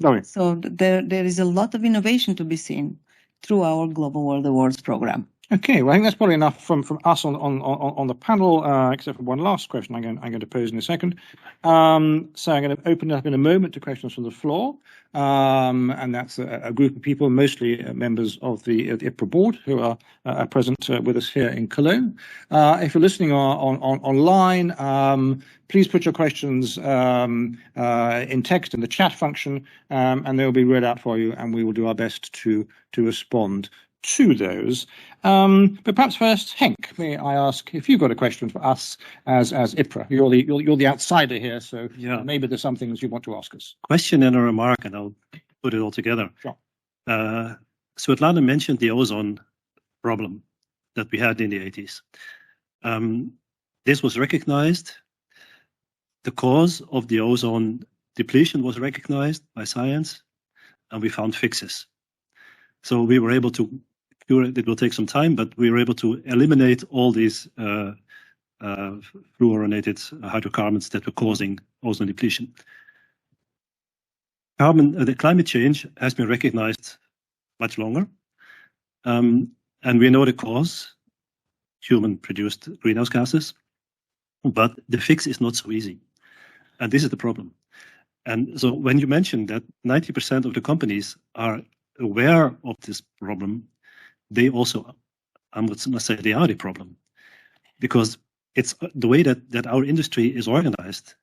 Lovely.
So there is a lot of innovation to be seen through our Global World Awards program.
Okay, well, I think that's probably enough from us on the panel, except for one last question I'm going to pose in a second. So I'm going to open it up in a moment to questions from the floor, and that's a group of people, mostly members of the IPRA board, who are present with us here in Cologne. If you're listening online, please put your questions in text in the chat function, and they will be read out for you, and we will do our best to respond to those. But perhaps first, Henk, may I ask if you've got a question for us as IPRA? You're the outsider here, so
Yeah.
maybe there's some things you want to ask us.
Question and a remark, and I'll put it all together.
Sure.
Svetlana mentioned the ozone problem that we had in the 80s. This was recognized. The cause of the ozone depletion was recognized by science, and we found fixes. So we were able to cure it. It will take some time, but we were able to eliminate all these fluorinated hydrocarbons that were causing ozone depletion. The climate change has been recognized much longer, and we know the cause, human-produced greenhouse gases, but the fix is not so easy. And this is the problem. And so when you mention that 90% of the companies are aware of this problem, they also, I must say, they are the problem. Because it's the way that our industry is organized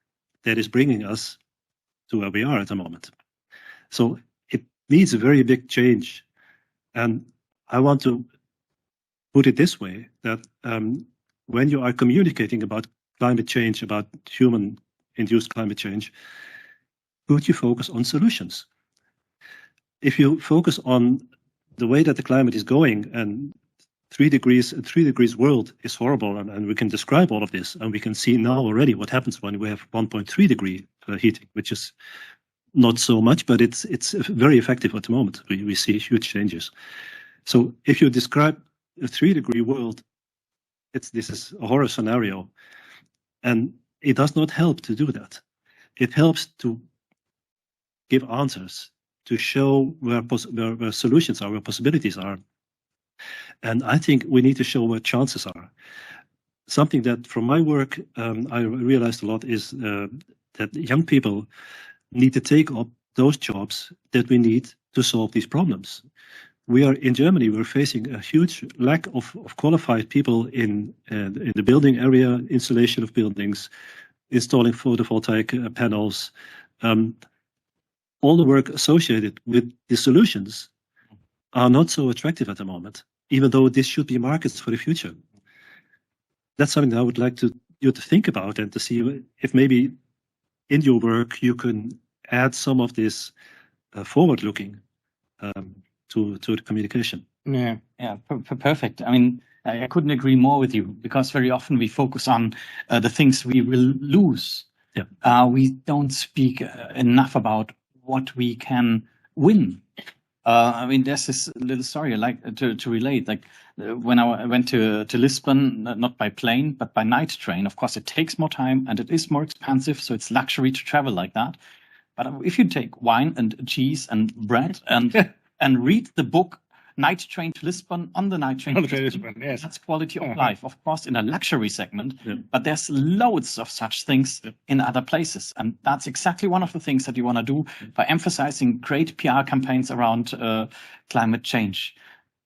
that is bringing us to where we are at the moment. So it needs a very big change. And I want to put it this way, that when you are communicating about climate change, about human-induced climate change, could you focus on solutions? If you focus on the way that the climate is going, and 3 degrees world is horrible, and we can describe all of this, and we can see now already what happens when we have 1.3 degree heating, which is not so much, but it's very effective at the moment. We see huge changes. So if you describe a 3 degree world, this is a horror scenario, and it does not help to do that. It helps to give answers, to show where solutions are, where possibilities are. And I think we need to show where chances are. Something that from my work I realized a lot is that young people need to take up those jobs that we need to solve these problems. In Germany, we're facing a huge lack of qualified people in the building area, installation of buildings, installing photovoltaic panels, all the work associated with the solutions are not so attractive at the moment, even though this should be markets for the future. That's something that I would like you to think about, and to see if maybe in your work you can add some of this forward-looking to the communication.
Yeah.
Perfect. I mean, I couldn't agree more with you, because very often we focus on the things we will lose.
Yeah.
We don't speak enough about what we can win. I mean, there's this little story I like to relate. Like when I went to Lisbon, not by plane, but by night train. Of course, it takes more time and it is more expensive, so it's luxury to travel like that. But if you take wine and cheese and bread and read the book Night Train to Lisbon on the night train,
yes.
That's quality of life, of course, in a luxury segment. Yeah. But there's loads of such things in other places, and that's exactly one of the things that you want to do by emphasizing great PR campaigns around climate change.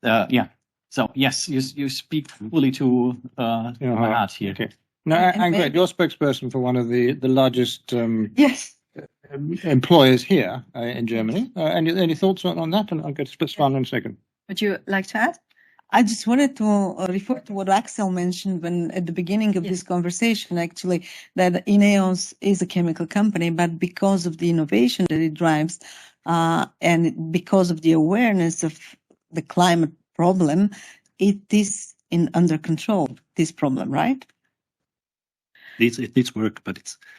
So yes, you speak fully to my heart here.
Okay. Now, Annegret, you're spokesperson for one of the largest
Yes.
employers here in Germany. Any thoughts on that? And I'll get to Svetlana in a second.
Would you like to add?
I just wanted to refer to what Axel mentioned when at the beginning of this conversation, actually, that Ineos is a chemical company, but because of the innovation that it drives, and because of the awareness of the climate problem, it is under control, this problem, right?
It needs work, but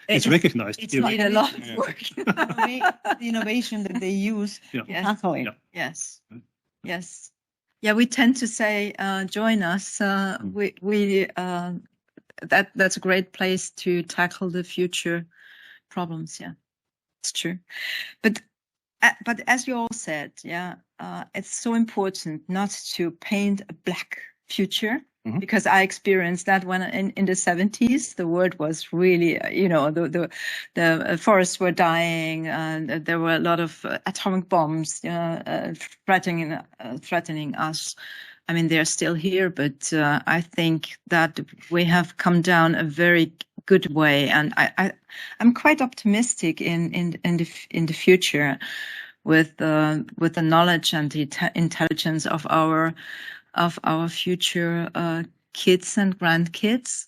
it's recognized.
It's not a lot of work.
The innovation that they use to tackle it.
Yes. Yes. Yeah, we tend to say, join us. That's a great place to tackle the future problems. Yeah, it's true. But as you all said, it's so important not to paint a black future. Mm-hmm. Because I experienced that when in the 70s, the world was really, the forests were dying, and there were a lot of atomic bombs threatening us. I mean, they're still here, but I think that we have come down a very good way, and I'm quite optimistic in the future. with the knowledge and the intelligence of our future kids and grandkids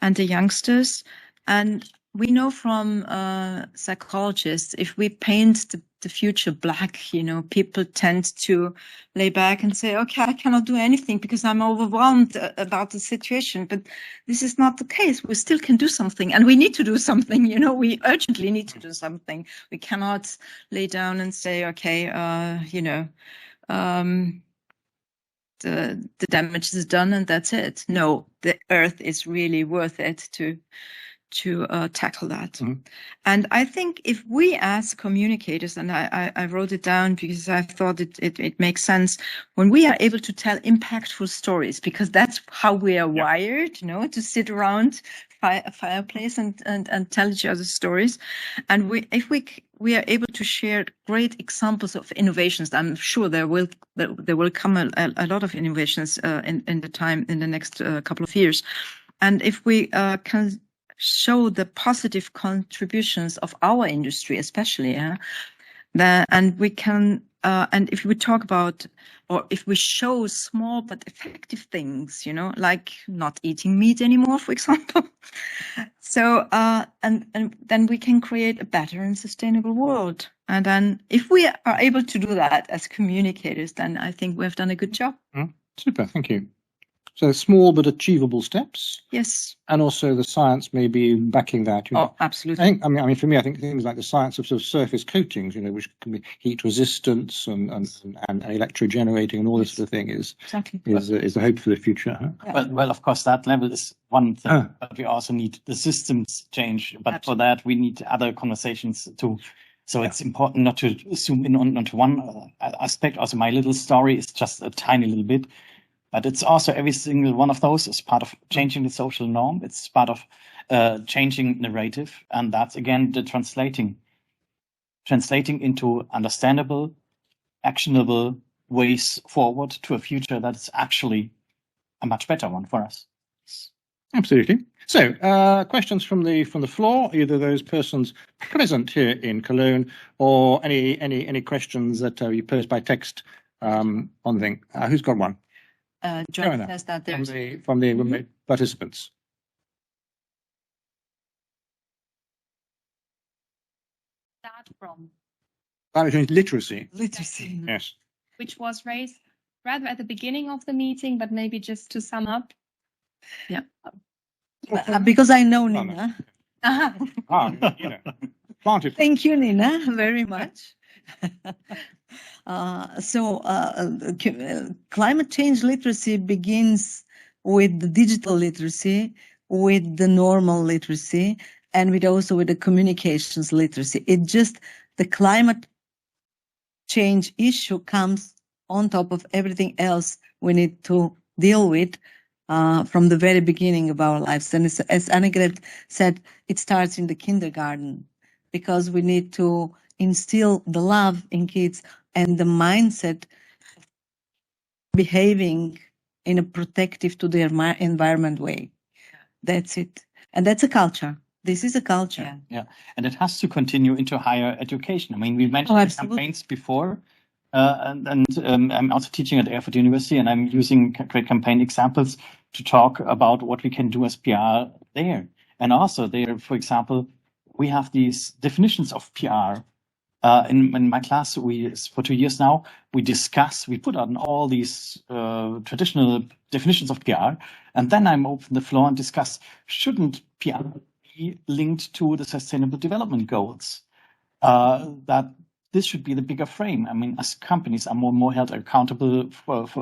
and the youngsters. And we know from psychologists, if we paint the future black, people tend to lay back and say, okay, I cannot do anything because I'm overwhelmed about the situation. But this is not the case. We still can do something, and we need to do something. We urgently need to do something. We cannot lay down and say, okay, the damage is done and that's it. No, the earth is really worth it to tackle that.
Mhm.
And I think if we as communicators, and I wrote it down because I thought it makes sense, when we are able to tell impactful stories, because that's how we are wired, to sit around a fireplace and tell each other stories. And if we are able to share great examples of innovations, I'm sure there will come a lot of innovations in the next couple of years. And if we can show the positive contributions of our industry, especially, and we can, and if we talk about, or if we show small but effective things, like not eating meat anymore, for example. So, and then we can create a better and sustainable world. And then if we are able to do that as communicators, then I think we've done a good job.
Super, thank you. So small but achievable steps,
Yes.
and also the science may be backing that.
Oh, absolutely.
I mean, for me, I think things like the science of sort of surface coatings, which can be heat resistance and electrogenerating and all this sort of thing is the hope for the future. Huh?
Yeah.
Well, of course, that level is one thing, but we also need the systems change. But
Absolutely.
for that, we need other conversations too. So it's important not to zoom in onto one aspect. Also, my little story is just a tiny little bit. But it's also every single one of those is part of changing the social norm. It's part of changing narrative. And that's, again, the translating into understandable, actionable ways forward to a future that is actually a much better one for us.
Absolutely. So, questions from the floor, either those persons present here in Cologne or any questions that you posed by text on the thing. Who's got one?
John says that there's
from the remote participants.
Start from,
Climate change literacy.
Literacy.
Yes.
which was raised rather at the beginning of the meeting, but maybe just to sum up.
Because I know
no.
Nina.
Planted.
Thank you, Nina, very much. Climate change literacy begins with the digital literacy, with the normal literacy, and with the communications literacy. The climate change issue comes on top of everything else we need to deal with from the very beginning of our lives. And as Annegret said, it starts in the kindergarten, because we need to instill the love in kids and the mindset behaving in a protective to their environment way. That's it. And that's a culture. This is a culture.
Yeah. And it has to continue into higher education. I mean, we mentioned the campaigns before, and I'm also teaching at Erfurt University, and I'm using great campaign examples to talk about what we can do as PR there. And also there, for example, we have these definitions of PR. In my class, for 2 years now, we put on all these traditional definitions of PR, and then I'm open the floor and discuss, shouldn't PR be linked to the Sustainable Development Goals? That this should be the bigger frame. I mean, as companies are more and more held accountable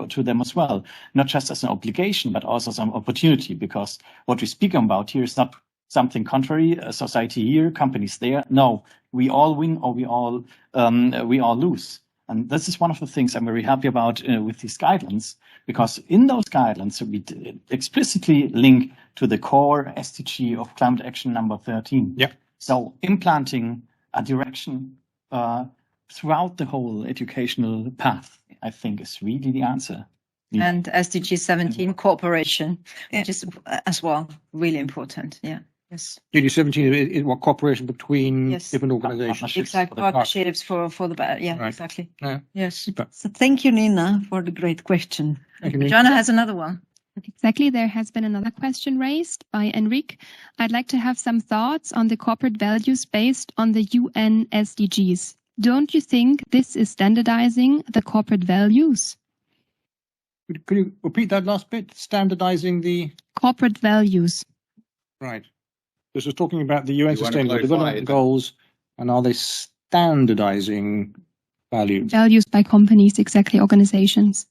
to them as well, not just as an obligation, but also as an opportunity, because what we speak about here is not something contrary, a society here, companies there. No, we all win or we all lose. And this is one of the things I'm very happy about with these guidelines, because in those guidelines, we explicitly link to the core SDG of climate action number 13.
Yeah.
So implanting a direction throughout the whole educational path, I think, is really the answer.
And SDG 17 cooperation, which is as well really important. Yeah. Yes,
GD17 is what cooperation between
Yes.
different organizations.
Partnerships
exactly.
for the
Partnerships for the yeah,
Right.
exactly.
Yeah.
Yes.
Super.
So thank you, Nina, for the great question.
Thank you, Nick.
Joanna has another one.
Exactly. There has been another question raised by Enrique. I'd like to have some thoughts on the corporate values based on the UN SDGs. Don't you think this is standardizing the corporate values?
Could you repeat that last bit? Standardizing the
Corporate values.
right. This was talking about the UN
You wanna
Sustainable
clarify
Development
it?
Goals, and are they standardizing values?
Values by companies, exactly, organizations.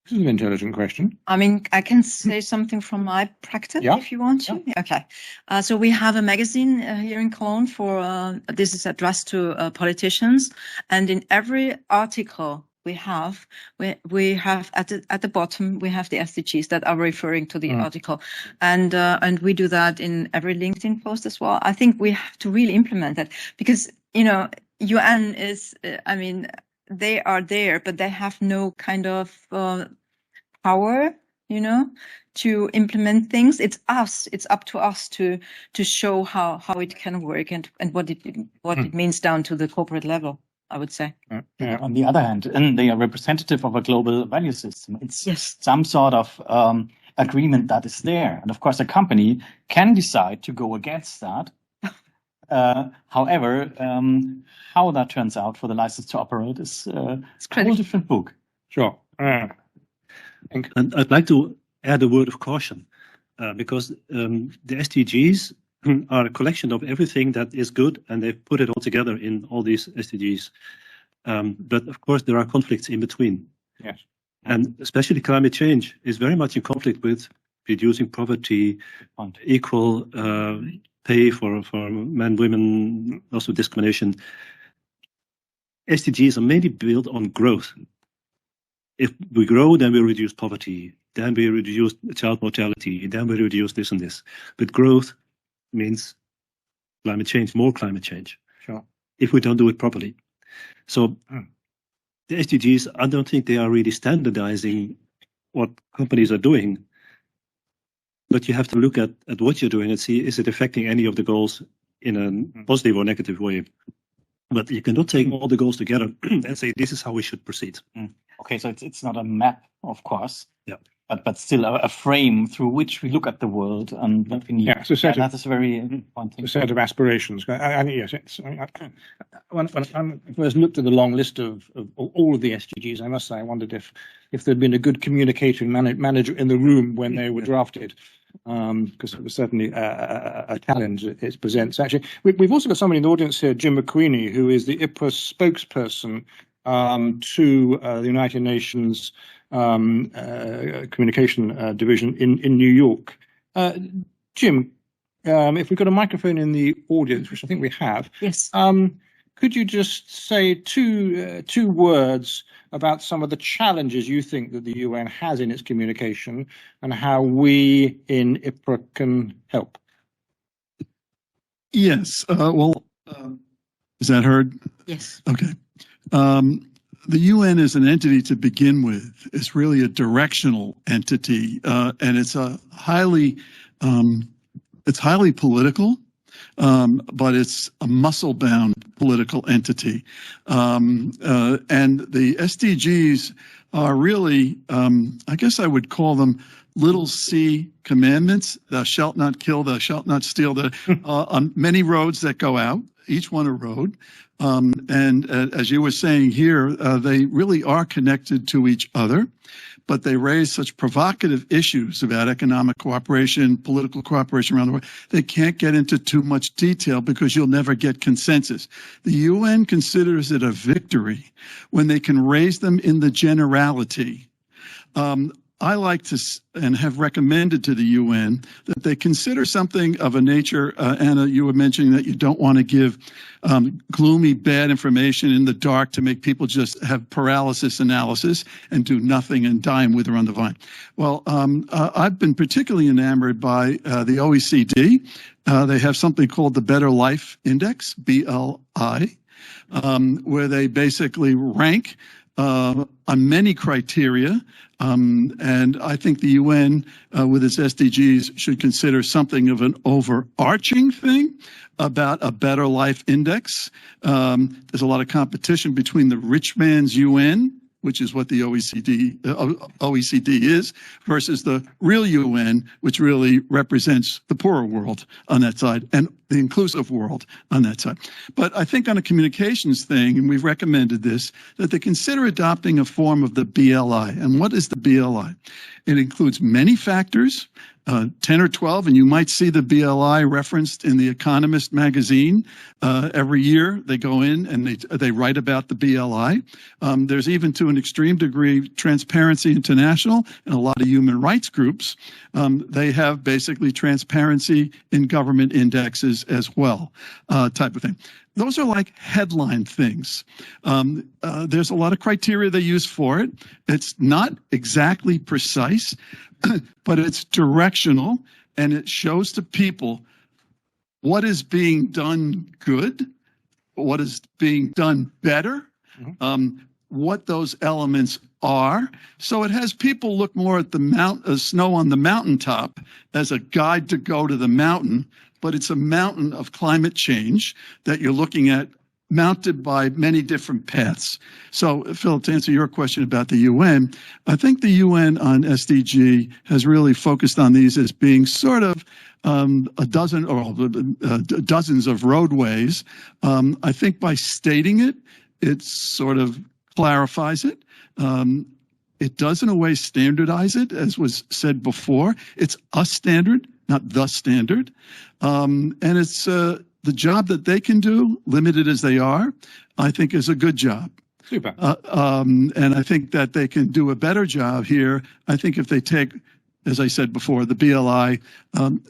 This is an intelligent question.
I mean, I can say something from my practice
Yeah.
if you want to. Okay. So we have a magazine here in Cologne for, this is addressed to politicians. And in every article we have at the bottom, we have the SDGs that are referring to the article. And we do that in every LinkedIn post as well. I think we have to really implement that because, you know, UN is, I mean, they are there, but they have no kind of power, you know, to implement things. It's us. It's up to us to show how it can work and what it means down to the corporate level, I would say.
Yeah.
On the other hand, and they are representative of a global value system. It's
Yes.
some sort of agreement that is there. And of course, a company can decide to go against that. However, how that turns out for the license to operate is a whole
critical.
different book.
Sure.
And I'd like to add a word of caution because the SDGs are a collection of everything that is good, and they've put it all together in all these SDGs. But of course, there are conflicts in between.
Yes.
And especially climate change is very much in conflict with reducing poverty, equal pay for men, women, also discrimination. SDGs are mainly built on growth. If we grow, then we reduce poverty, then we reduce child mortality, then we reduce this and this. But growth means climate change, more climate change.
Sure.
If we don't do it properly. So the SDGs, I don't think they are really standardizing what companies are doing. But you have to look at what you're doing and see, is it affecting any of the goals in a positive or negative way? But you cannot take all the goals together and say, this is how we should proceed.
Okay, so it's not a map, of course.
Yeah.
But still a frame through which we look at the world, and
Yeah, so set
that is very important thing.
a set of aspirations. I mean, yes, when I first looked at the long list of all of the SDGs, I must say I wondered if there'd been a good communication manager in the room when they were drafted, because it was certainly a challenge it presents. Actually, we've also got somebody in the audience here, Jim McQueenie, who is the IPRA spokesperson to the United Nations communication division in New York. Jim, if we've got a microphone in the audience, which I think we have,
Yes.
could you just say two words about some of the challenges you think that the UN has in its communication and how we in IPRA can help?
Yes. Is that heard?
Yes.
Okay. The UN as an entity to begin with is really a directional entity, and it's highly political, but it's a muscle-bound political entity. And the SDGs are really, I guess I would call them little C commandments. Thou shalt not kill, thou shalt not steal. On many roads that go out, each one a road. And as you were saying here, they really are connected to each other, but they raise such provocative issues about economic cooperation, political cooperation around the world. They can't get into too much detail because you'll never get consensus. The UN considers it a victory when they can raise them in the generality. I like to and have recommended to the UN that they consider something of a nature, Anna, you were mentioning that you don't want to give gloomy, bad information in the dark to make people just have paralysis analysis and do nothing and die and wither on the vine. Well, I've been particularly enamored by the OECD. They have something called the Better Life Index, BLI, where they basically rank on many criteria. And I think the UN, with its SDGs, should consider something of an overarching thing about a better life index. There's a lot of competition between the rich man's UN, which is what the OECD is, versus the real UN, which really represents the poorer world on that side and the inclusive world on that side. But I think on a communications thing, and we've recommended this, that they consider adopting a form of the BLI. And what is the BLI? It includes many factors, 10 or 12, and you might see the BLI referenced in The Economist magazine. Every year they go in and they write about the BLI. There's even, to an extreme degree, Transparency International and a lot of human rights groups. They have basically transparency in government indexes as well, type of thing. Those are like headline things. There's a lot of criteria they use for it. It's not exactly precise, but it's directional, and it shows to people what is being done good, what is being done better, what those elements are. So it has people look more at the snow on the mountaintop as a guide to go to the mountain, but it's a mountain of climate change that you're looking at, mounted by many different paths. So, Phil, to answer your question about the UN, I think the UN on SDG has really focused on these as being sort of a dozen or dozens of roadways. I think by stating it, it sort of clarifies it. It does, in a way, standardize it, as was said before. It's a standard, not the standard. And it's the job that they can do, limited as they are, I think is a good job.
Super.
And I think that they can do a better job here. I think if they take, as I said before, the BLI,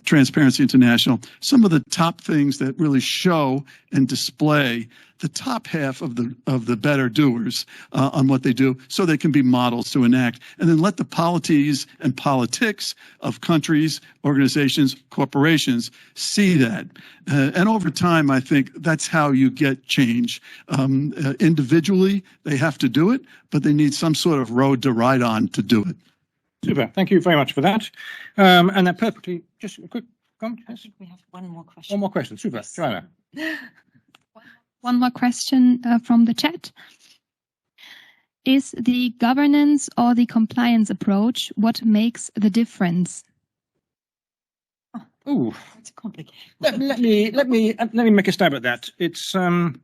Transparency International, some of the top things that really show and display the top half of the better doers on what they do, so they can be models to enact, and then let the polities and politics of countries, organizations, corporations see that. And over time, I think that's how you get change. Individually, they have to do it, but they need some sort of road to ride on to do it.
Super. Thank you very much for that. And that perfectly, just a quick comment. Yes?
We have one more question.
One more question. Super. Joanna.
One more question from the chat. Is the governance or the compliance approach what makes the difference?
Ooh,
That's complicated.
let me make a stab at that. It's one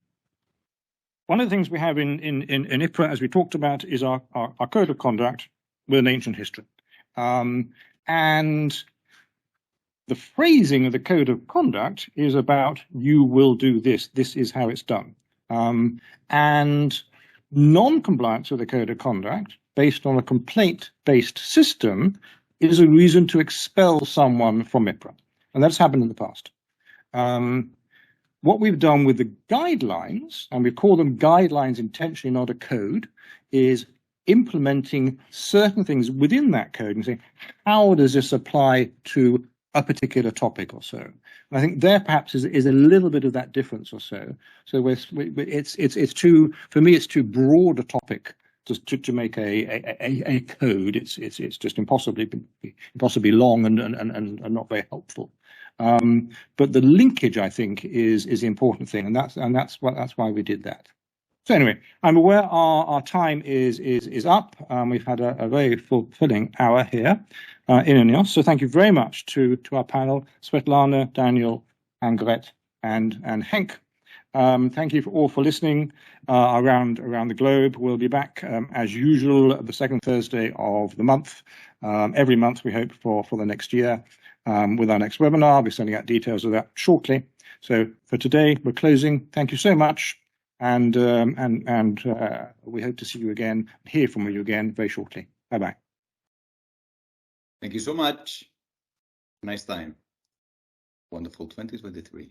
of the things we have in IPRA, as we talked about, is our code of conduct with an ancient history, and the phrasing of the code of conduct is about, you will do this. This is how it's done. And non-compliance with the code of conduct, based on a complaint-based system, is a reason to expel someone from IPRA. And that's happened in the past. What we've done with the guidelines, and we call them guidelines intentionally, not a code, is implementing certain things within that code and saying, how does this apply to a particular topic or so? And I think there perhaps is a little bit of that difference or so. So it's too, for me, it's too broad a topic to make a code. It's just impossibly long and not very helpful. But the linkage, I think, is the important thing, and that's why we did that. So anyway, I'm aware our time is up. We've had a very fulfilling hour here in INEOS. So thank you very much to our panel, Svetlana, Daniel, and Gret, and Henk. Thank you all for listening around the globe. We'll be back as usual the second Thursday of the month, every month we hope for the next year, with our next webinar. I'll be sending out details of that shortly. So for today, we're closing. Thank you so much. And we hope to see you again, hear from you again very shortly. Bye-bye.
Thank you so much. Nice time. Wonderful 2023.